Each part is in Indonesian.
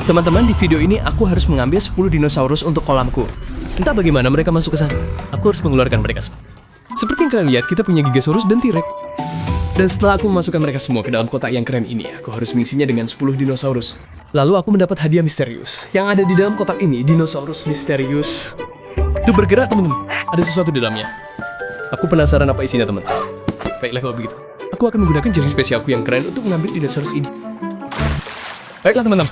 Teman-teman, di video ini aku harus mengambil 10 dinosaurus untuk kolamku. Entah bagaimana mereka masuk ke sana. Aku harus mengeluarkan mereka semua. Seperti yang kalian lihat, kita punya Gigasaurus dan T-Rex. Dan setelah aku memasukkan mereka semua ke dalam kotak yang keren ini, aku harus mengisinya dengan 10 dinosaurus. Lalu aku mendapat hadiah misterius. Yang ada di dalam kotak ini, dinosaurus misterius. Itu bergerak, teman-teman. Ada sesuatu di dalamnya. Aku penasaran apa isinya, teman. Baiklah kalau begitu. Aku akan menggunakan jaring spesialku yang keren untuk mengambil dinosaurus ini. Baiklah, teman-teman.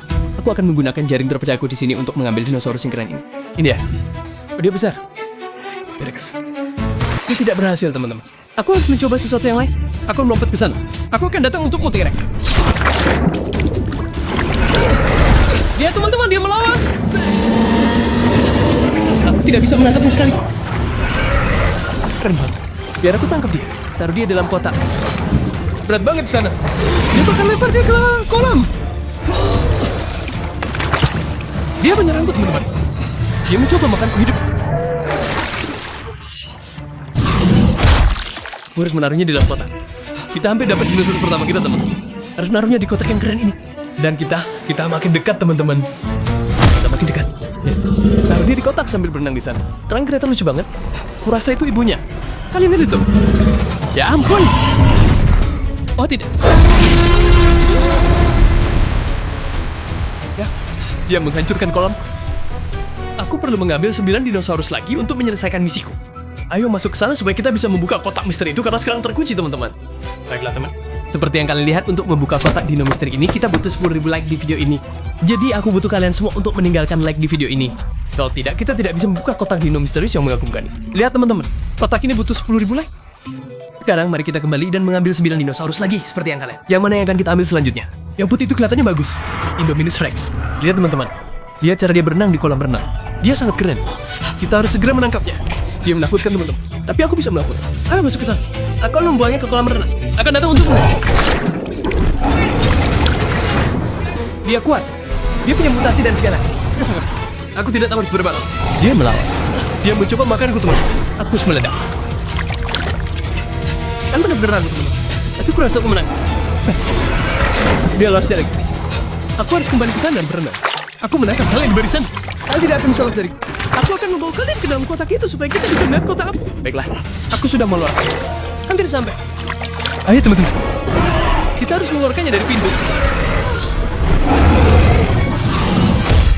Aku akan menggunakan jaring terpercayaku di sini untuk mengambil dinosaurus yang keren ini. Ini ya. Oh, dia besar. T-Rex. Dia tidak berhasil, teman-teman. Aku harus mencoba sesuatu yang lain. Aku melompat ke sana. Aku akan datang untukmu, T-Rex. Dia, teman-teman, dia melawan. Aku tidak bisa menangkapnya sekali. Keren banget. Biar aku tangkap dia. Taruh dia dalam kotak. Berat banget di sana. Dia bakal lempar dia ke kolam. Dia menyerangku, teman-teman. Dia mencoba makanku hidup. Gue harus menaruhnya di dalam kotak. Kita hampir dapat dinosaurus pertama kita, teman-teman. Harus menaruhnya di kotak yang keren ini. Dan kita makin dekat, teman-teman. Kita makin dekat. Taruh dia di kotak sambil berenang di sana. Kalian kelihatan lucu banget. Kurasa itu ibunya. Kalian lihat itu. Ya ampun. Oh tidak. Ya, dia menghancurkan kolam. Aku perlu mengambil 9 dinosaurus lagi untuk menyelesaikan misiku. Ayo masuk ke sana supaya kita bisa membuka kotak misteri itu karena sekarang terkunci, teman-teman. Baiklah, teman. Seperti yang kalian lihat, untuk membuka kotak dino misteri ini kita butuh 10.000 like di video ini. Jadi aku butuh kalian semua untuk meninggalkan like di video ini. Kalau tidak, kita tidak bisa membuka kotak dino misterius yang mengagumkan ini. Lihat, teman-teman. Kotak ini butuh 10.000 like. Sekarang mari kita kembali dan mengambil 9 dinosaurus lagi seperti yang kalian. Yang mana yang akan kita ambil selanjutnya? Yang putih itu kelihatannya bagus. Indominus Rex. Lihat, teman-teman. Lihat cara dia berenang di kolam renang. Dia sangat keren. Kita harus segera menangkapnya. Dia menakutkan, teman-teman. Tapi aku bisa melakukan. Ayo masuk ke sana. Aku akan membuangnya ke kolam renang. Akan datang untukmu. Dia kuat. Dia punya mutasi dan segala. Dia sangat. Aku tidak tahu harus berapa. Dia melawan. Dia mencoba makanku, teman. Aku harus meledak. Kan benar-benar ragu, teman. Tapi aku rasa aku menang. Dia lolos lagi. Aku harus kembali ke sana dan berenang. Aku menangkap kalian di barisan. Kalian tidak akan bisa lolos dariku. Aku akan membawa kalian ke dalam kotak itu supaya kita bisa melihat kotak apa. Baiklah, aku sudah mengeluarkan. Hampir sampai. Ayo, teman-teman. Kita harus mengeluarkannya dari pintu.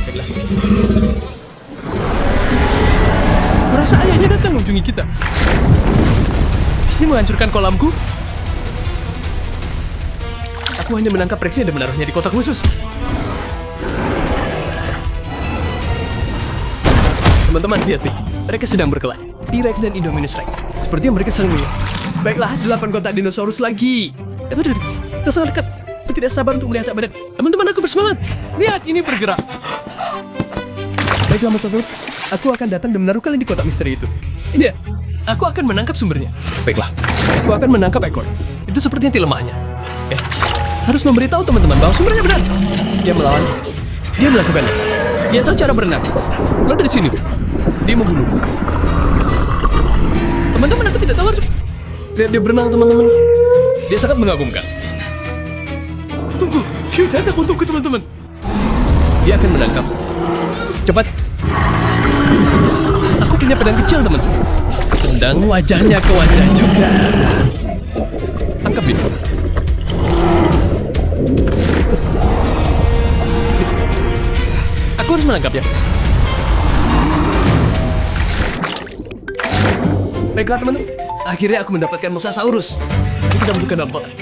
Baiklah. Merasa ayahnya datang mengunjungi kita. Ini menghancurkan kolamku. Aku hanya menangkap Rexnya dan menaruhnya di kotak khusus. Teman-teman, lihat nih. Mereka sedang berkelahi. T-Rex dan Indominus Rex. Sepertinya mereka saling melihat. Baiklah, 8 kotak dinosaurus lagi. Aduh, kita sangat dekat. Aku tidak sabar untuk melihat badan. Teman-teman, aku bersemangat. Lihat, ini bergerak. Baiklah, Mas Saurus. Aku akan datang dan menaruh kalian di kotak misteri itu. Ini ya. Aku akan menangkap sumbernya. Baiklah. Aku akan menangkap ekor. Itu sepertinya tilemahannya. Harus memberitahu teman-teman bahwa sumbernya benar. Dia melawan. Dia melakukannya. Dia tahu cara berenang. Lalu dari sini, dia membunuhku. Teman-teman, aku tidak tahu harus. Lihat dia berenang, teman-teman. Dia sangat mengagumkan. Tunggu, dia datang untukku, teman-teman. Dia akan menangkap. Cepat. Aku punya pedang kecil, teman. Tendang wajahnya ke wajah juga. Tangkap ini. Aku harus menangkapnya. Baiklah, teman-teman. Akhirnya aku mendapatkan Mosasaurus. Ini kita masukkan dalam kotak.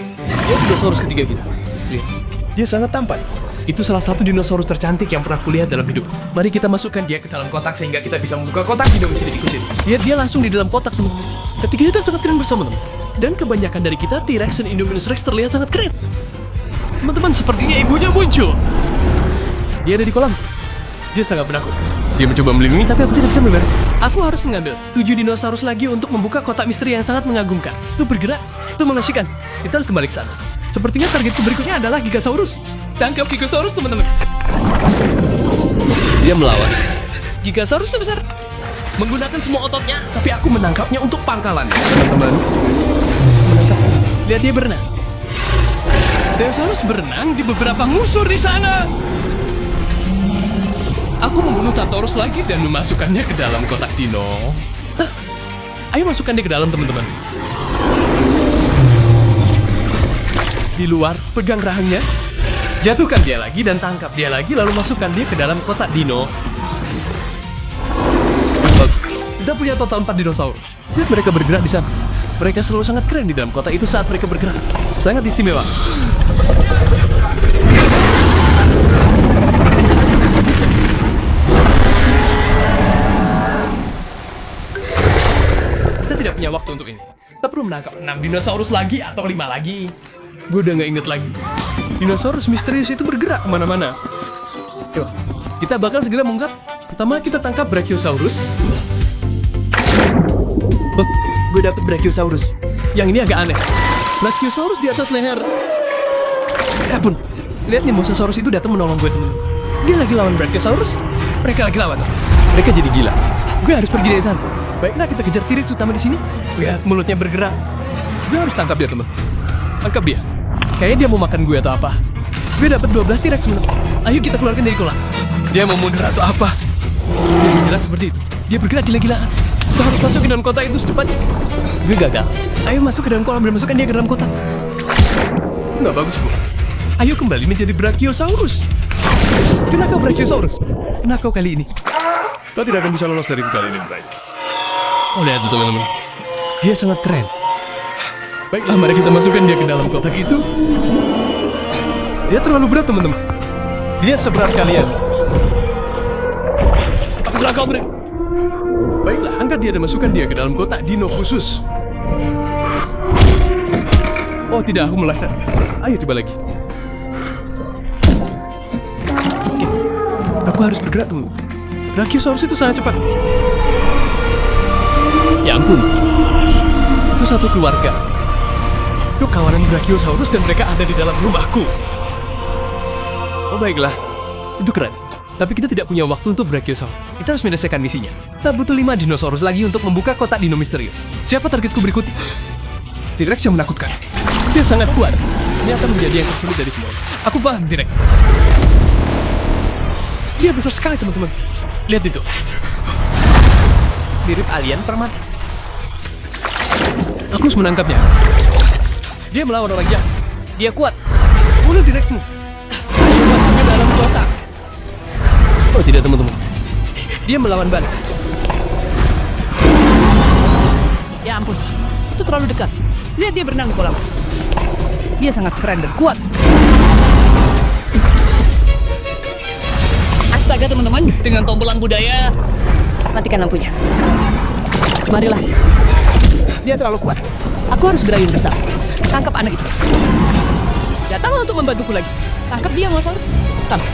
Dia dinosaurus ketiga kita. Lihat. Dia sangat tampan. Itu salah satu dinosaurus tercantik yang pernah kulihat dalam hidup. Mari kita masukkan dia ke dalam kotak sehingga kita bisa membuka kotak dino misterius ini. Lihat, dia langsung di dalam kotak, teman-teman. Ketiga kita sangat keren bersama, teman. Dan kebanyakan dari kita, T-Rex dan Indominus Rex terlihat sangat keren. Teman-teman, sepertinya ibunya muncul. Dia ada di kolam. Dia sangat menakutkan. Dia mencoba melindungi, tapi aku tidak bisa membayar. Aku harus mengambil 7 dinosaurus lagi untuk membuka kotak misteri yang sangat mengagumkan. Itu bergerak, itu mengasyikan. Kita harus kembali ke sana. Sepertinya targetku berikutnya adalah Gigasaurus. Tangkap Gigasaurus, teman-teman. Dia melawan. Gigasaurus itu besar. Menggunakan semua ototnya, tapi aku menangkapnya untuk pangkalan. Teman-teman. Menangkap. Lihat dia berenang. Dinosaurus berenang di beberapa musuh di sana. Aku membunuh Taurus lagi dan memasukkannya ke dalam kotak dino. Ayo masukkan dia ke dalam, teman-teman. Di luar, pegang rahangnya. Jatuhkan dia lagi dan tangkap dia lagi, lalu masukkan dia ke dalam kotak dino. Kita punya total 4 dinosaurus. Lihat mereka bergerak di sana. Mereka selalu sangat keren di dalam kotak itu saat mereka bergerak. Sangat istimewa. Kita tidak punya waktu untuk ini. Kita perlu menangkap 6 dinosaurus lagi atau 5 lagi. Gue udah nggak inget lagi. Dinosaurus misterius itu bergerak kemana-mana. Yuk, kita bakal segera mengungkap. Pertama kita tangkap Brachiosaurus. Oh, gue dapet Brachiosaurus. Yang ini agak aneh. Brachiosaurus di atas leher. Ya ampun, lihat nih Mosasaurus itu datang menolong gue, temen. Dia lagi lawan Brachiosaurus. Mereka lagi lawan. Mereka jadi gila. Gue harus pergi dari sana. Baiklah, kita kejar T-Rex utama di sini. Lihat mulutnya bergerak. Gue harus tangkap dia, teman. Tangkap dia. Kayaknya dia mau makan gue atau apa. Gue dapat 12 T-Rex, teman. Ayo kita keluarkan dari kolam. Dia mau mundur atau apa? Dia bergerak seperti itu. Dia bergerak gila-gilaan. Kita harus masuk ke dalam kotak itu secepatnya. Gue gagal. Ayo masuk ke dalam kolam dan masukkan dia ke dalam kotak. Nggak bagus, Bu. Ayo kembali menjadi Brachiosaurus. Kena kau, Brachiosaurus. Kena kau kali ini. Kau tidak akan bisa lolos dari kali ini, Bray. Oh, lihat tuh, teman-teman. Dia sangat keren. Baiklah, mari kita masukkan dia ke dalam kotak itu. Dia terlalu berat, teman-teman. Dia seberat kalian. Aku telah kau, Bray. Baiklah, angkat dia dan masukkan dia ke dalam kotak dino khusus. Oh tidak, aku meleset. Ayo coba lagi. Oke. Aku harus bergerak, teman. Brachiosaurus itu sangat cepat. Ya ampun. Itu satu keluarga. Itu kawanan Brachiosaurus dan mereka ada di dalam rumahku. Oh baiklah. Itu keren. Tapi kita tidak punya waktu untuk Brachiosaurus. Kita harus menyelesaikan misinya. Kita butuh 5 dinosaurus lagi untuk membuka kotak dino misterius. Siapa targetku berikutnya? T-Rex yang menakutkan. Dia sangat kuat. Ini akan menjadi yang tersulit dari semua. Aku paham, T-Rex. Dia besar sekali, teman-teman. Lihat itu. Mirip alien permata. Aku harus menangkapnya. Dia melawan orang jahat. Dia kuat. Bunuh T-Rexmu. Ayo masuk ke dalam kotak. Oh tidak, teman-teman. Dia melawan balik. Ya ampun, itu terlalu dekat. Lihat dia berenang di kolam. Dia sangat keren dan kuat. Astaga, teman-teman, dengan tombol lampu daya. Matikan lampunya. Marilah. Dia terlalu kuat. Aku harus berayun bersama. Tangkap anak itu. Datanglah untuk membantuku lagi. Tangkap dia, Mosasaurus. Tangkap.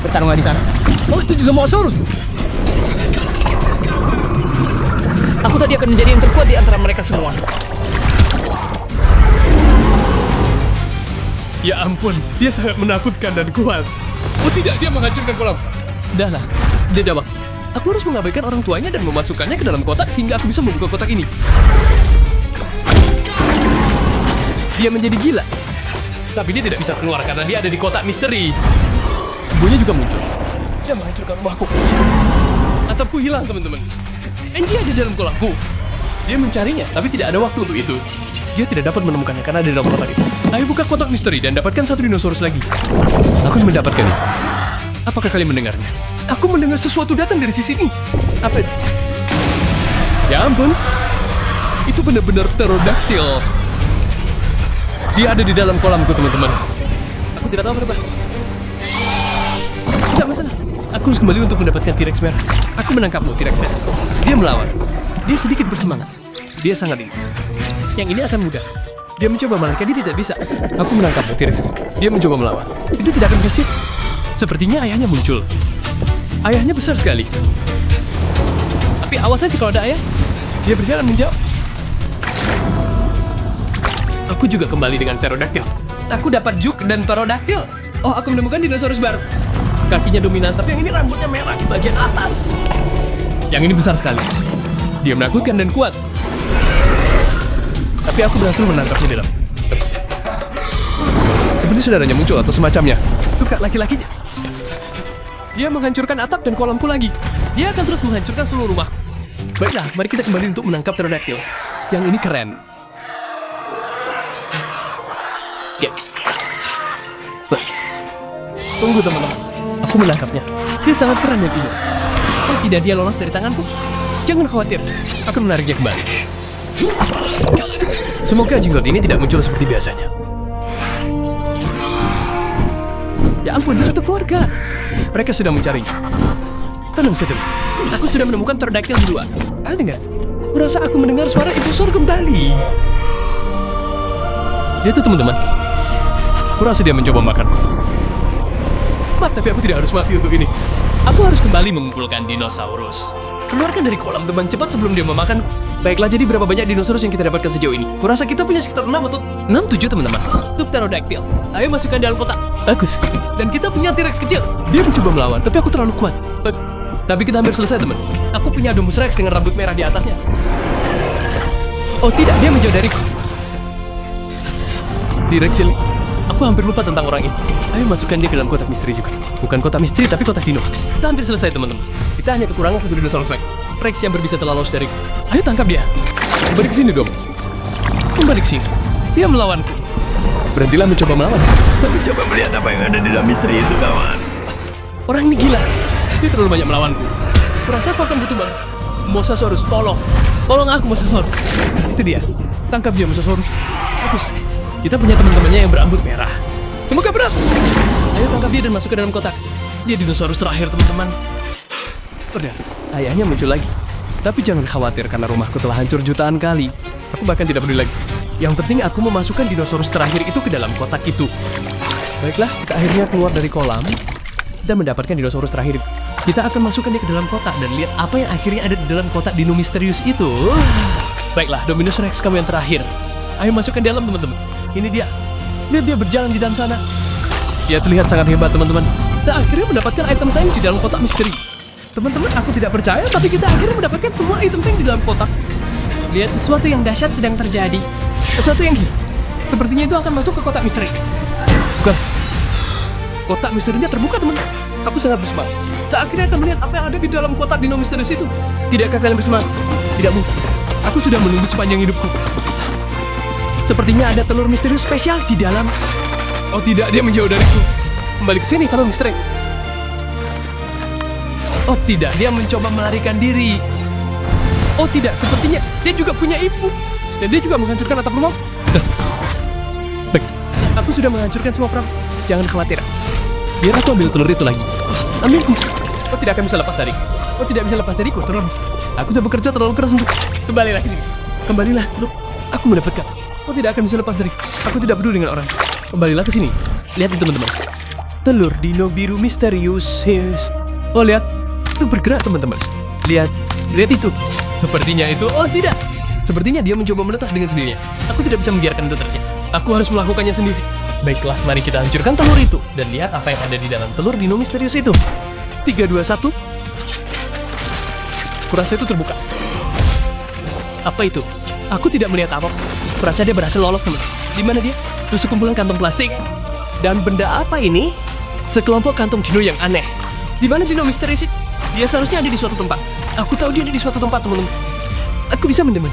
Bertarunglah di sana. Oh, itu juga Mosasaurus. Aku tadi akan menjadi yang terkuat di antara mereka semua. Ya ampun, dia sangat menakutkan dan kuat. Oh tidak, dia menghancurkan kolam. Dahlah, dia jawab. Aku harus mengabaikan orang tuanya dan memasukkannya ke dalam kotak sehingga aku bisa membuka kotak ini. Dia menjadi gila. Tapi dia tidak bisa keluar karena dia ada di kotak misteri. Ibunya juga muncul. Dia menghancurkan rumahku. Atapku hilang, teman-teman. Angie ada di dalam kolamku. Dia mencarinya, tapi tidak ada waktu untuk itu. Dia tidak dapat menemukannya karena ada di dalam kotak itu. Ayo buka kotak misteri dan dapatkan 1 dinosaurus lagi. Aku mendapatkannya. Apakah kalian mendengarnya? Aku mendengar sesuatu datang dari sisi ini. Apa itu? Ya ampun. Itu benar-benar pterodactyl. Dia ada di dalam kolamku, teman-teman. Aku tidak tahu kenapa. Tidak masalah. Aku harus kembali untuk mendapatkan T-Rex merah. Aku menangkapmu, T-Rex merah. Dia melawan. Dia sedikit bersemangat. Dia sangat ingin. Yang ini akan mudah. Dia mencoba melawan, dia tidak bisa. Aku menangkapmu, T-Rex. Dia mencoba melawan. Itu tidak akan berhasil. Sepertinya ayahnya muncul. Ayahnya besar sekali. Tapi awas aja kalau ada ayah. Dia berjalan menjauh. Aku juga kembali dengan pterodactyl. Aku dapat juk dan pterodactyl. Oh, aku menemukan dinosaurus baru. Kakinya dominan, tapi yang ini rambutnya merah di bagian atas. Yang ini besar sekali. Dia menakutkan dan kuat. Tapi aku berhasil menangkapnya di dalam. Seperti saudaranya muncul atau semacamnya. Itu kak laki-lakinya. Dia menghancurkan atap dan kolamku lagi. Dia akan terus menghancurkan seluruh rumah. Baiklah, mari kita kembali untuk menangkap pterodactyl. Yang ini keren. Oke. Tunggu teman-teman. Aku menangkapnya. Dia sangat keren dan indah. Oh tidak, dia lolos dari tanganku. Jangan khawatir, aku menariknya kembali. Semoga jinglot ini tidak muncul seperti biasanya. Ya ampun, itu satu keluarga. Mereka sedang mencarinya. Tenang saja. Aku sudah menemukan pterodactyl di luar. Anda dengar? Kurasa aku mendengar suara dinosaur kembali. Lihat tuh teman-teman. Kurasa dia mencoba makanku. Maaf, tapi aku tidak harus mati untuk ini. Aku harus kembali mengumpulkan dinosaurus. Keluarkan dari kolam teman cepat sebelum dia memakanku. Baiklah, jadi berapa banyak dinosaurus yang kita dapatkan sejauh ini? Kurasa kita punya sekitar 6 atau 6-7 teman-teman. Untuk pterodactyl. Ayo masukkan dalam kotak. Bagus. Dan kita punya T-Rex kecil. Dia mencoba melawan, tapi aku terlalu kuat. Tapi kita hampir selesai, teman. Aku punya Domus Rex dengan rambut merah di atasnya. Oh tidak, dia menjauh dariku. T-Rex cilik. Aku hampir lupa tentang orang ini. Ayo masukkan dia ke dalam kotak misteri juga. Bukan kotak misteri, tapi kotak dino. Kita hampir selesai, teman-teman. Kita hanya kekurangan satu dinosaurus Rex. Rex yang berbisa telah lolos dariku. Ayo tangkap dia. Kembali ke sini dong. Kembali ke sini. Dia melawanku. Berhentilah mencoba melawan. Tapi coba melihat apa yang ada di dalam misteri itu, kawan. Orang ini gila. Dia terlalu banyak melawanku. Kurasa aku akan butuh banget. Mosasaurus, tolong. Tolong aku, Mosasaurus. Itu dia. Tangkap dia, Mosasaurus. Bagus. Kita punya teman-temannya yang berambut merah. Semoga berhasil. Ayo tangkap dia dan masuk ke dalam kotak. Dia dinosaurus terakhir, teman-teman. Udah, ayahnya muncul lagi. Tapi jangan khawatir karena rumahku telah hancur jutaan kali. Aku bahkan tidak peduli lagi. Yang penting aku memasukkan dinosaurus terakhir itu ke dalam kotak itu. Baiklah, kita akhirnya keluar dari kolam dan mendapatkan dinosaurus terakhir. Kita akan masukkan dia ke dalam kotak dan lihat apa yang akhirnya ada di dalam kotak dino misterius itu. Baiklah, Dominus Rex kamu yang terakhir. Ayo masukkan di dalam, teman-teman. Ini dia. Lihat dia berjalan di dalam sana. Dia terlihat sangat hebat, teman-teman. Kita akhirnya mendapatkan item tank di dalam kotak misteri. Teman-teman, aku tidak percaya, tapi kita akhirnya mendapatkan semua item tank di dalam kotak. Lihat, sesuatu yang dahsyat sedang terjadi. Sesuatu yang gila. Sepertinya itu akan masuk ke kotak misteri. Bukan. Kotak misterinya terbuka, teman-teman. Aku sangat bersemangat. Kita akhirnya akan melihat apa yang ada di dalam kotak dino misterius itu. Tidakkah kalian bersemangat? Tidak mungkin. Aku sudah menunggu sepanjang hidupku. Sepertinya ada telur misterius spesial di dalam. Oh tidak, dia menjauh dariku. Kembali ke sini kalau misteri. Oh tidak, dia mencoba melarikan diri. Oh tidak, sepertinya dia juga punya ibu. Dan dia juga menghancurkan atap rumah. Baik, aku sudah menghancurkan semua perang. Jangan khawatir. Biar aku ambil telur itu lagi. Ambilku. Kau tidak akan bisa lepas dariku. Kau tidak bisa lepas dariku, telur misteri. Aku sudah bekerja terlalu keras untuk. Kembalilah ke sini. Kembalilah, telur. Aku mendapatkan. Kau tidak akan bisa lepas dari. Aku tidak peduli dengan orang. Kembalilah ke sini. Lihat itu, teman-teman. Telur dino biru misterius. Yes. Oh lihat, itu bergerak, teman-teman. Lihat, lihat itu. Sepertinya itu. Oh tidak. Sepertinya dia mencoba menetas dengan sendirinya. Aku tidak bisa membiarkan itu terjadi. Aku harus melakukannya sendiri. Baiklah, mari kita hancurkan telur itu dan lihat apa yang ada di dalam telur dino misterius itu. 3, 2, 1. Kurasa itu terbuka. Apa itu? Aku tidak melihat apa. Kurasa dia berhasil lolos, teman. Di mana dia? Tusuk kumpulan kantong plastik. Dan benda apa ini? Sekelompok kantung dino yang aneh. Di mana dino misterius itu? Dia seharusnya ada di suatu tempat. Aku tahu dia ada di suatu tempat, teman-teman. Aku bisa mendemen.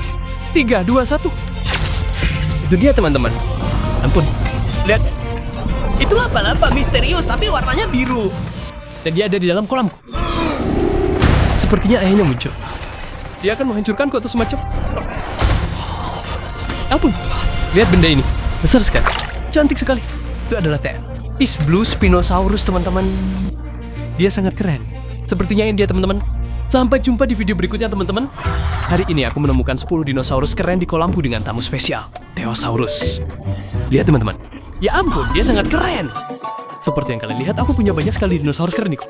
3, 2, 1. Itu dia, teman-teman. Ampun. Lihat. Itu laba-laba misterius, tapi warnanya biru. Dan dia ada di dalam kolamku. Sepertinya ayahnya muncul. Dia akan menghancurkanku atau semacam. Ampun. Lihat benda ini. Besar sekali. Cantik sekali. Itu adalah Is Blue Spinosaurus, teman-teman. Dia sangat keren. Sepertinya ini dia, teman-teman. Sampai jumpa di video berikutnya, teman-teman. Hari ini aku menemukan 10 dinosaurus keren di kolamku dengan tamu spesial, Theosaurus. Lihat, teman-teman. Ya ampun, dia sangat keren. Seperti yang kalian lihat, aku punya banyak sekali dinosaurus keren nih.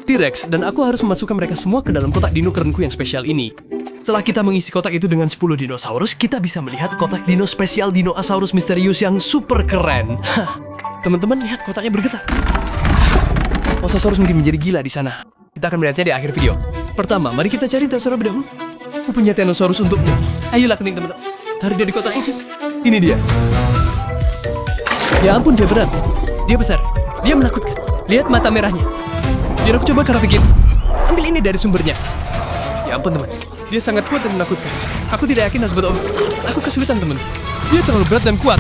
T-Rex, dan aku harus memasukkan mereka semua ke dalam kotak dino kerenku yang spesial ini. Setelah kita mengisi kotak itu dengan 10 dinosaurus, kita bisa melihat kotak dino spesial Dinosaurus misterius yang super keren. Teman-teman, lihat kotaknya bergetar. Mosasaurus mungkin menjadi gila di sana. Kita akan melihatnya di akhir video. Pertama, mari kita cari Theosaurus lebih dahulu. Aku punya Tyrannosaurus untukmu. Ayolah, kening, teman-teman. Taruh dia di kotak khusus. Ini dia. Ya ampun, dia berat. Dia besar. Dia menakutkan. Lihat mata merahnya. Biar aku coba karate kid. Ambil ini dari sumbernya. Ya ampun teman, dia sangat kuat dan menakutkan. Aku tidak yakin harus buat aku kesulitan teman. Dia terlalu berat dan kuat.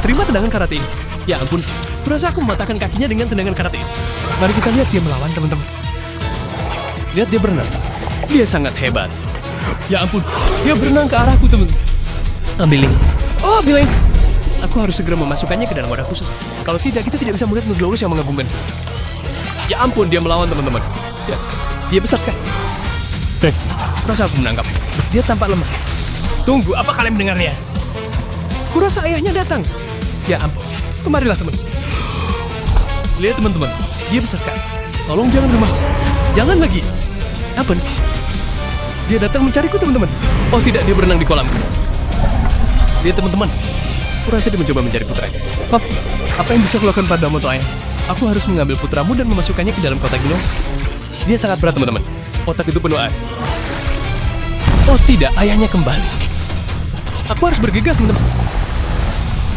Terima tendangan karate ini. Ya ampun, kurasa aku mematahkan kakinya dengan tendangan karate ini. Mari kita lihat dia melawan teman-teman. Lihat dia berenang. Dia sangat hebat. Ya ampun, dia berenang ke arahku teman. Ambil ini. Oh, ambil ini. Aku harus segera memasukkannya ke dalam wadah khusus. Kalau tidak, kita tidak bisa melihat Nuzlurus yang mengagumkan. Ya ampun, dia melawan teman-teman. Ya, dia besar sekali. Kurasa aku menangkap. Dia tampak lemah. Tunggu, apa kalian mendengarnya? Kurasa ayahnya datang. Ya ampun, kemarilah teman. Lihat teman-teman, dia besar sekali. Tolong jangan lemah. Jangan lagi. Apa nih? Dia datang mencariku teman-teman. Oh tidak, dia berenang di kolam. Lihat teman-teman. Kurasa dia mencoba mencari putranya. Pap, apa yang bisa kulakukan padamu tuh ayah? Aku harus mengambil putramu dan memasukkannya ke dalam kotak ginosis. Dia sangat berat teman-teman. Kotak itu penuh air. Oh tidak, ayahnya kembali. Aku harus bergegas teman-teman.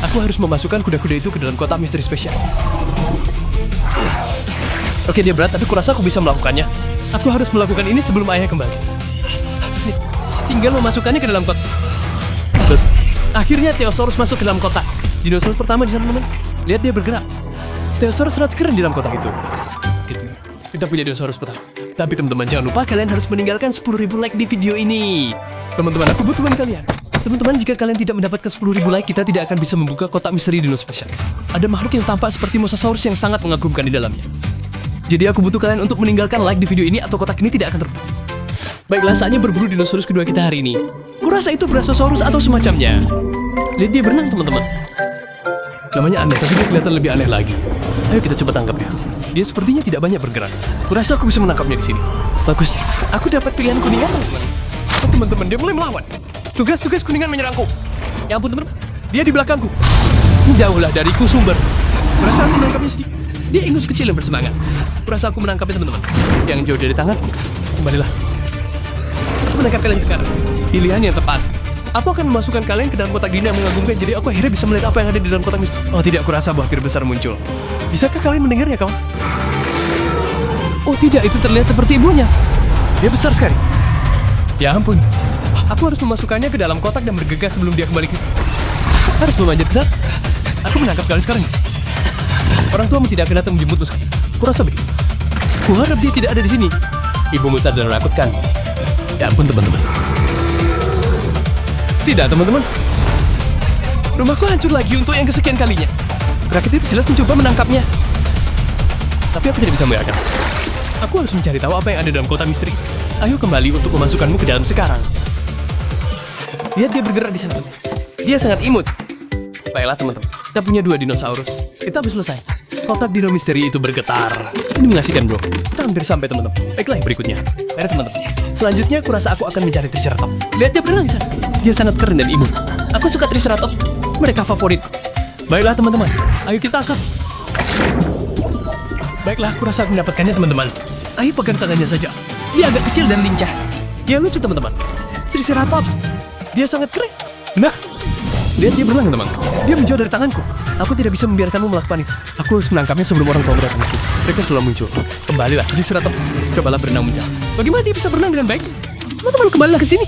Aku harus memasukkan kuda-kuda itu ke dalam kotak misteri spesial. Oke, dia berat, tapi kurasa aku bisa melakukannya. Aku harus melakukan ini sebelum ayah kembali. Tinggal memasukkannya ke dalam kotak. Akhirnya Theosaurus masuk ke dalam kotak. Dinosaurus pertama di sana teman. Lihat dia bergerak. Theosaurus sangat keren di dalam kotak itu. Kita punya dinosaurus pertama. Tapi teman-teman jangan lupa kalian harus meninggalkan 10.000 like di video ini. Teman-teman, aku butuhkan kalian. Teman-teman, jika kalian tidak mendapatkan 10.000 like, kita tidak akan bisa membuka kotak misteri dino spesial. Ada makhluk yang tampak seperti mosasaurus yang sangat mengagumkan di dalamnya. Jadi aku butuh kalian untuk meninggalkan like di video ini atau kotak ini tidak akan terbuka. Baiklah, saatnya berburu dinosaurus kedua kita hari ini. Kurasa itu Brachiosaurus atau semacamnya. Lihat dia berenang teman-teman. Namanya aneh, tapi dia kelihatan lebih aneh lagi. Ayo kita coba tangkap dia. Dia sepertinya tidak banyak bergerak. Kurasa aku bisa menangkapnya di sini. Bagus. Aku dapat pilihan kuningan teman-teman. Oh teman-teman, dia mulai melawan. Tugas-tugas kuningan menyerangku. Ya ampun teman-teman, dia di belakangku. Jauhlah dariku sumber. Kurasa aku menangkapnya sedikit. Dia ingus kecil yang bersemangat. Kurasa aku menangkapnya teman-teman. Yang jauh dari tanganku. Kembalilah. Aku menangkap kalian sekarang. Pilihan yang tepat. Aku akan memasukkan kalian ke dalam kotak dino yang mengagumkan. Jadi aku akhirnya bisa melihat apa yang ada di dalam kotak misteri. Oh tidak, kurasa buah pir besar muncul. Bisakah kalian mendengarnya kawan? Oh tidak, itu terlihat seperti ibunya. Dia besar sekali. Ya ampun. Aku harus memasukkannya ke dalam kotak dan bergegas sebelum dia kembali ke... Harus memanjat ke sana. Aku menangkap kalian sekarang. Orang tuamu tidak akan datang menjemputmu. Kurasa begitu. Kuharap dia tidak ada di sini. Ibumu sadar dan menakutkan. Ya ampun teman-teman. Tidak teman-teman. Rumahku hancur lagi untuk yang kesekian kalinya. Rakit itu jelas mencoba menangkapnya. Tapi aku tidak bisa membiarkan. Aku harus mencari tahu apa yang ada dalam kotak misteri. Ayo kembali untuk memasukkanmu ke dalam sekarang. Lihat dia bergerak di sana. Dia sangat imut. Baiklah teman-teman, kita punya 2 dinosaurus. Kita harus selesai. Kotak dino misteri itu bergetar. Ini mengasihkan bro. Kita hampir sampai teman-teman. Baiklah yang berikutnya. Mari teman-teman. Selanjutnya kurasa aku akan mencari Triceratops. Lihat dia berenang di sana. Dia sangat keren dan imut. Aku suka Triceratops. Mereka favoritku. Baiklah teman-teman. Ayo kita angkat. Baiklah, kurasa aku mendapatkannya teman-teman. Ayo pegang tangannya saja. Dia agak kecil dan lincah. Dia lucu teman-teman. Triceratops. Dia sangat keren. Nah, lihat dia berenang teman. Dia menjauh dari tanganku. Aku tidak bisa membiarkanmu melakukan itu. Aku harus menangkapnya sebelum orang tua datang ke sini. Mereka selalu muncul. Kembalilah, Triceratops. Cobalah berenang menjauh. Bagaimana dia bisa berenang dengan baik? Teman-teman, kembalilah ke sini.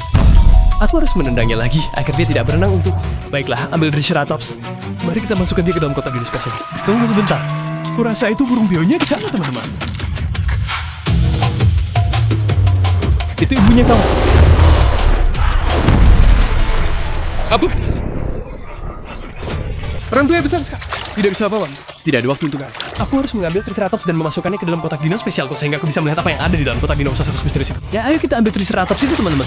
Aku harus menendangnya lagi agar dia tidak berenang untuk... Baiklah, ambil Triceratops. Mari kita masukkan dia ke dalam kotak dino spesial. Tunggu sebentar. Kurasa itu burung bionya di sana, teman-teman. Itu ibunya kamu. Kabur. Orang tua besar sekali. Tidak bisa apa-apa. Tidak ada waktu untuk kamu. Aku harus mengambil Triceratops dan memasukkannya ke dalam kotak dino spesialku sehingga aku bisa melihat apa yang ada di dalam kotak dinosaurus misterius itu. Ya, ayo kita ambil Triceratops itu, teman-teman.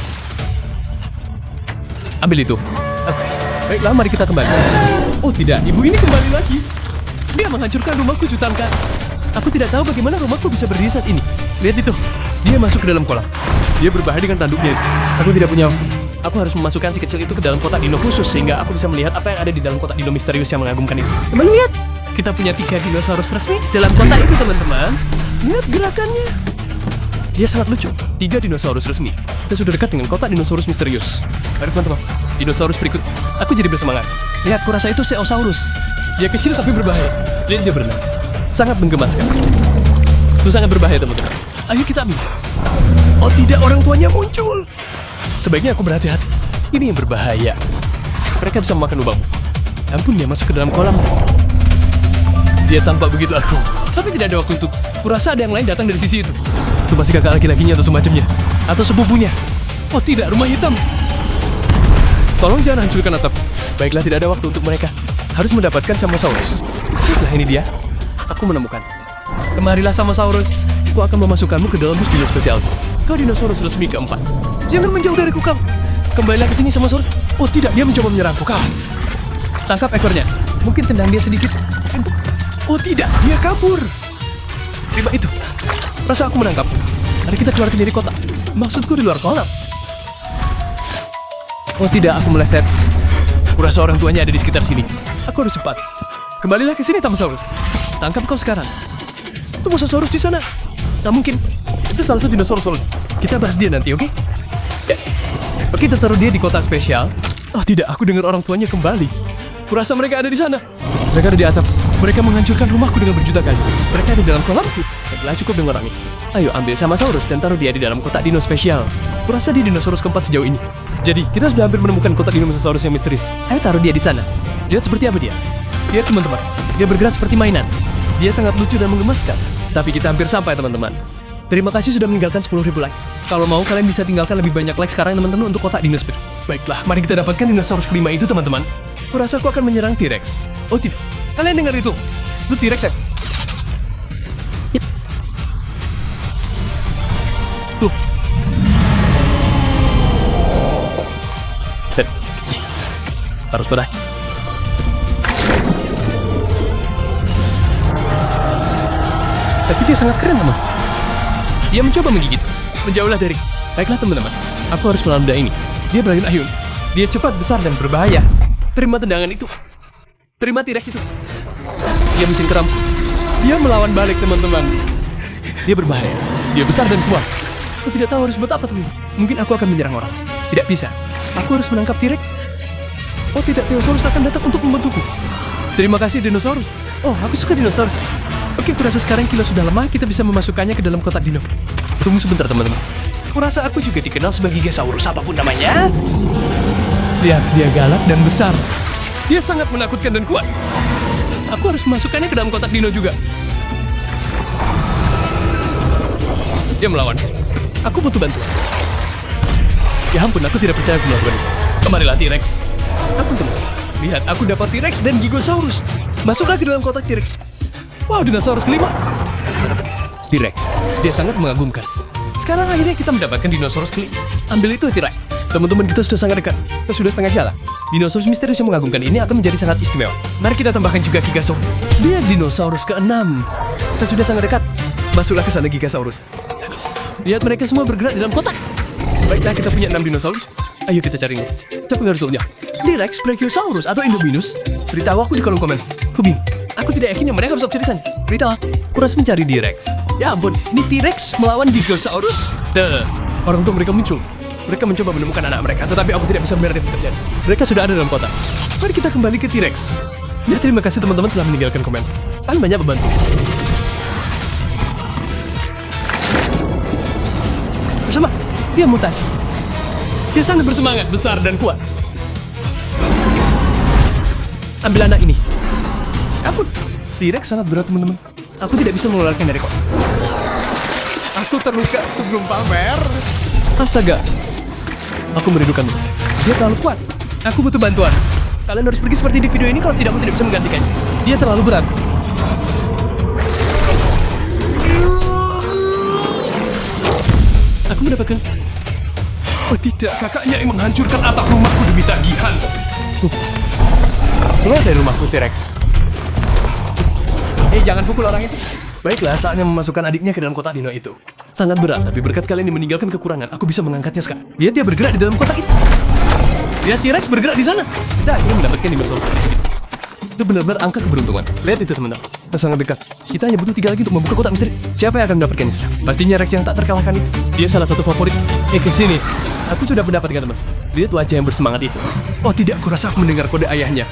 Ambil itu. Oke. Baiklah, mari kita kembali. Oh tidak, ibu ini kembali lagi. Dia menghancurkan rumahku jutaan kali. Aku tidak tahu bagaimana rumahku bisa berdiri saat ini. Lihat itu. Dia masuk ke dalam kolam. Dia berbahaya dengan tanduknya itu. Aku tidak punya waktu. Aku harus memasukkan si kecil itu ke dalam kotak dino khusus sehingga aku bisa melihat apa yang ada di dalam kotak dino misterius yang mengagumkan itu. Teman lihat, kita punya 3 dinosaurus resmi dalam kotak itu teman-teman. Lihat gerakannya. Dia sangat lucu. 3 dinosaurus resmi. Kita sudah dekat dengan kotak dinosaurus misterius. Mari teman-teman. Dinosaurus berikut. Aku jadi bersemangat. Lihat, kurasa itu Ceosaurus. Dia kecil tapi berbahaya. Lihat dia berenang. Sangat menggemaskan. Itu sangat berbahaya, teman-teman. Ayo kita ambil. Oh tidak, orang tuanya muncul. Sebaiknya aku berhati-hati. Ini yang berbahaya. Mereka bisa memakan lubangmu. Ampun, dia masuk ke dalam kolam. Dia tampak begitu aku. Tapi tidak ada waktu untuk. Kurasa ada yang lain datang dari sisi itu. Itu masih kakak laki-lakinya atau semacamnya. Atau sepupunya. Oh tidak, rumah hitam. Tolong jangan hancurkan atap. Baiklah, tidak ada waktu untuk mereka. Harus mendapatkan Samosaurus. Nah ini dia. Aku menemukan. Kemarilah Samosaurus. Aku akan memasukkanmu ke dalam bus dino spesial. Kau dinosaurus resmi keempat. Jangan menjauh dariku, kau. Kembalilah ke sini, Samosaurus. Oh tidak, dia mencoba menyerangku, kau. Tangkap ekornya. Mungkin tendang dia sedikit. Oh tidak, dia kabur. Terima itu. Rasa aku menangkap. Mari kita keluar dari kota. Maksudku di luar kolam. Oh tidak, aku meleset. Kurasa orang tuanya ada di sekitar sini. Aku harus cepat. Kembalilah ke sini, Samosaurus. Tangkap kau sekarang. Itu Mosasaurus di sana. Nah mungkin. Itu salah satu dinosaurus. Kita bahas dia nanti, oke? Ya. Oke, kita taruh dia di kota spesial. Oh tidak, aku dengar orang tuanya kembali. Kurasa mereka ada di sana. Mereka ada di atap. Mereka menghancurkan rumahku dengan berjuta kali. Mereka ada di dalam kolamku. Baiklah, cukup dengan orang ini. Ayo ambil Samosaurus dan taruh dia di dalam kotak dino spesial. Kurasa dia dinosaurus keempat sejauh ini. Jadi, kita sudah hampir menemukan kotak dinosaurus yang misterius. Ayo taruh dia di sana. Lihat seperti apa dia. Lihat teman-teman, dia bergerak seperti mainan. Dia sangat lucu dan menggemaskan. Tapi kita hampir sampai, teman-teman. Terima kasih sudah meninggalkan 10.000 like. Kalau mau, kalian bisa tinggalkan lebih banyak like sekarang, teman-teman, untuk kotak dinosaurus. Baiklah, mari kita dapatkan dinosaurus kelima itu, teman-teman. Kurasa aku akan menyerang T-Rex. Oh tidak, kalian dengar itu? Itu T-Rex, ya? Tuh. Harus berakhir. Tapi dia sangat keren, teman. Dia mencoba menggigit. Menjauhlah dari. Baiklah, teman-teman. Aku harus melawan benda ini. Dia berlari ayun. Dia cepat, besar, dan berbahaya. Terima tendangan itu. Terima T-Rex itu. Dia mencengkeram. Dia melawan balik, teman-teman. Dia berbahaya. Dia besar dan kuat. Aku tidak tahu harus buat apa, teman. Mungkin aku akan menyerang orang. Tidak bisa. Aku harus menangkap T-Rex. Oh tidak, dinosaurus akan datang untuk membantuku. Terima kasih, dinosaurus. Oh, aku suka dinosaurus. Oke, kurasa sekarang Kilo sudah lemah, kita bisa memasukkannya ke dalam kotak dino. Tunggu sebentar, teman-teman. Kurasa aku juga dikenal sebagai Gigasaurus, apapun namanya. Lihat, dia galak dan besar. Dia sangat menakutkan dan kuat. Aku harus memasukkannya ke dalam kotak dino juga. Dia melawan. Aku butuh bantuan. Ya ampun, aku tidak percaya aku melakukan itu. Kemarilah, T-Rex. Ampun, teman. Lihat, aku dapat T-Rex dan Gigasaurus. Masuklah ke dalam kotak T-Rex. Wow, dinosaurus kelima. T-Rex. Dia sangat mengagumkan. Sekarang akhirnya kita mendapatkan dinosaurus kelima. Ambil itu, T-Rex. Teman-teman, kita sudah sangat dekat. Kita sudah setengah jalan. Dinosaurus misterius yang mengagumkan ini akan menjadi sangat istimewa. Mari kita tambahkan juga Gigasaurus. Dia dinosaurus ke-6. Kita sudah sangat dekat. Masuklah ke sana, Gigasaurus. Lihat, mereka semua bergerak di dalam kotak. Baiklah, kita punya 6 dinosaurus. Ayo kita carinya. Cepat garusulnya. T-Rex, Brachiosaurus, atau Indominus? Beritahu aku di kolom komen. Kubing. Aku tidak yakin yang mereka harus di sana. Beritahu. Aku harus mencari T-Rex. Ya ampun, ini T-Rex melawan Gigasaurus. Orang tua mereka muncul. Mereka mencoba menemukan anak mereka, tetapi aku tidak bisa membiarkan itu terjadi. Mereka sudah ada dalam kota. Mari kita kembali ke T-Rex. Ya, terima kasih teman-teman telah meninggalkan komen. Kalian banyak membantu. Bersama, dia mutasi. Dia sangat bersemangat, besar, dan kuat. Ambil anak ini. Ampun, T-Rex sangat berat, teman-teman. Aku tidak bisa mengeluarkan dari kota. Aku terluka sebelum pamer. Astaga. Aku merindukanmu. Dia terlalu kuat. Aku butuh bantuan. Kalian harus pergi seperti di video ini, kalau tidak aku tidak bisa menggantikannya. Dia terlalu berat. Aku mendapatkan. Oh tidak, kakaknya yang menghancurkan atap rumahku demi tagihan. Keluar dari rumahku, T-Rex. Jangan pukul orang itu. Baiklah, saatnya memasukkan adiknya ke dalam kotak dino itu. Sangat berat, tapi berkat kalian yang meninggalkan kekurangan, aku bisa mengangkatnya sekarang. Lihat, dia bergerak di dalam kotak itu. Lihat, T-Rex bergerak di sana. Kita akhirnya mendapatkan dinosaurus itu. Itu benar-benar angka keberuntungan. Lihat itu, teman-teman. Kita sangat dekat. Kita hanya butuh 3 lagi untuk membuka kotak misteri. Siapa yang akan mendapatkan ini? Pastinya Rex yang tak terkalahkan itu. Dia salah satu favorit. Ke sini. Aku sudah mendapatkan, teman. Lihat wajah yang bersemangat itu. Oh tidak, aku rasa aku mendengar kode ayahnya.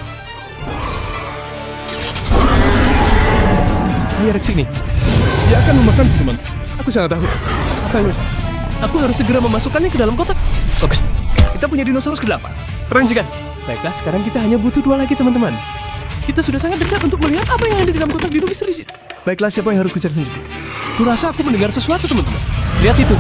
Ayo Rex ini. Dia akan memakan teman. Aku sangat takut. Apa yang harus? Aku harus segera memasukkannya ke dalam kotak. Bagus. Kita punya dinosaurus ke-8. Keren sekali. Baiklah, sekarang kita hanya butuh 2 lagi, teman-teman. Kita sudah sangat dekat untuk melihat apa yang ada di dalam kotak dino misteri. Baiklah, siapa yang harus kucari sendiri? Kurasa aku mendengar sesuatu, teman-teman. Lihat itu.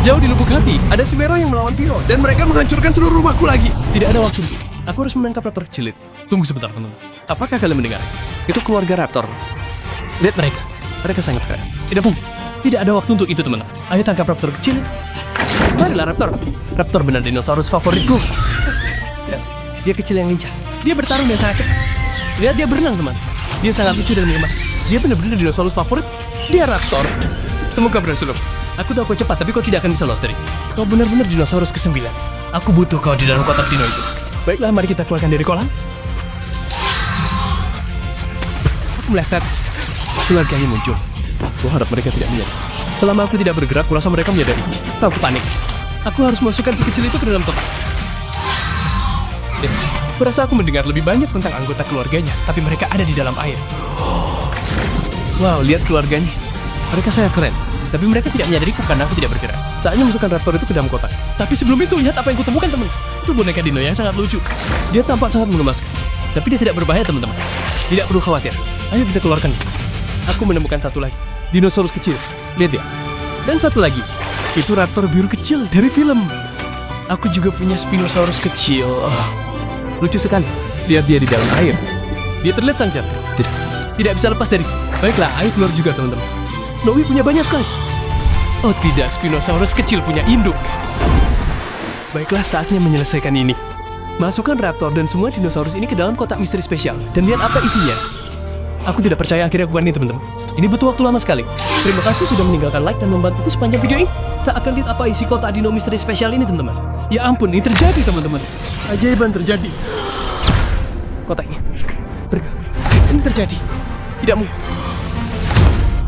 Jauh di lubuk hati, ada si Mero yang melawan Tiro. Dan mereka menghancurkan seluruh rumahku lagi. Tidak ada waktu. Aku harus menangkap raptor kecil itu. Tunggu sebentar, teman-teman. Apakah kalian mendengar? Itu keluarga raptor. Lihat mereka. Mereka sangat keren. Tidak, Pung. Tidak ada waktu untuk itu, teman-teman. Ayo tangkap raptor kecil itu. Marilah, raptor. Raptor benar dinosaurus favoritku. Lihat, dia kecil yang lincah. Dia bertarung dan sangat cepat. Lihat, dia berenang, teman. Dia sangat lucu dan mengemas. Dia benar-benar dinosaurus favorit. Dia raptor. Semoga berhasil. Aku tahu kau cepat, tapi kau tidak akan bisa lolos dari. Kau benar-benar dinosaurus ke-9. Aku butuh kau di dalam kotak dino itu. Baiklah, mari kita keluarkan dari kolam. Aku meleset. Keluarganya muncul. Aku harap mereka tidak menyadari. Selama aku tidak bergerak, kurasa mereka menyadari. Aku panik. Aku harus masukkan si kecil itu ke dalam kotak. Kurasa aku mendengar lebih banyak tentang anggota keluarganya, tapi mereka ada di dalam air. Wow, lihat keluarganya. Mereka sangat keren. Tapi mereka tidak menyadariku karena aku tidak bergerak. Saatnya masukkan raptor itu ke dalam kotak. Tapi sebelum itu, lihat apa yang kutemukan, teman. Itu boneka dino yang sangat lucu. Dia tampak sangat mengemaskan. Tapi dia tidak berbahaya, teman-teman. Tidak perlu khawatir. Ayo kita keluarkan. Aku menemukan satu lagi. Dinosaurus kecil. Lihat ya. Dan satu lagi. Itu raptor biru kecil dari film. Aku juga punya Spinosaurus kecil. Lucu sekali. Lihat dia di dalam air. Dia terlihat sang cantik. Tidak bisa lepas dari. Baiklah, ayo keluar juga, teman-teman. Snowy punya banyak sekali. Oh tidak, Spinosaurus kecil punya induk. Baiklah, saatnya menyelesaikan ini. Masukkan raptor dan semua dinosaurus ini ke dalam kotak misteri spesial. Dan lihat apa isinya. Aku tidak percaya akhirnya aku ini, teman-teman. Ini butuh waktu lama sekali. Terima kasih sudah meninggalkan like dan membantuku sepanjang video ini. Tak akan lihat apa isi kotak dino misteri spesial ini, teman-teman. Ya ampun, ini terjadi, teman-teman. Ajaiban terjadi. Kotaknya. Ini terjadi. Tidak mungkin.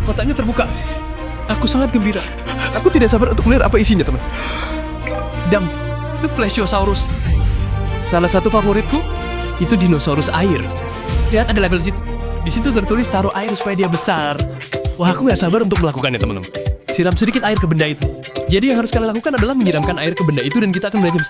Kotaknya terbuka. Aku sangat gembira. Aku tidak sabar untuk melihat apa isinya, teman. Dam, itu Flashosaurus. Salah satu favoritku, itu dinosaurus air. Lihat ada label situ. Di situ tertulis taruh air supaya dia besar. Wah, aku nggak sabar untuk melakukannya, teman-teman. Siram sedikit air ke benda itu. Jadi yang harus kalian lakukan adalah menyiramkan air ke benda itu dan kita akan belajar.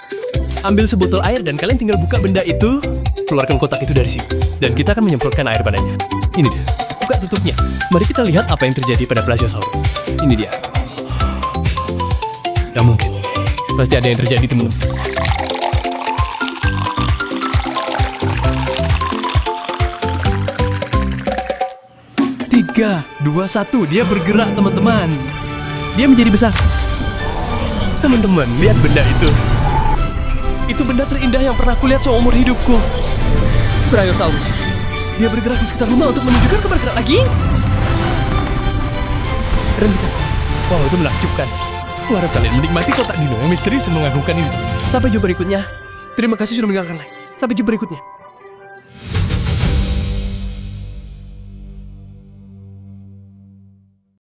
Ambil sebotol air dan kalian tinggal buka benda itu, keluarkan kotak itu dari sini. Dan kita akan menyemprotkan air padanya. Ini dia. Buka tutupnya. Mari kita lihat apa yang terjadi pada Plesiosaurus. Ini dia. Gak mungkin. Pasti ada yang terjadi, teman-teman. Tiga, 2, 1. Dia bergerak, teman-teman. Dia menjadi besar. Teman-teman, lihat benda itu. Itu benda terindah yang pernah kulihat seumur hidupku. Brachiosaurus. Dia bergerak di sekitar rumah untuk menunjukkan kebergerak lagi. Keren sekali. Wow, itu menakjubkan. Aku harap kalian menikmati kotak dino yang misterius dan mengagumkan ini. Sampai jumpa berikutnya. Terima kasih sudah meninggalkan like. Sampai jumpa berikutnya.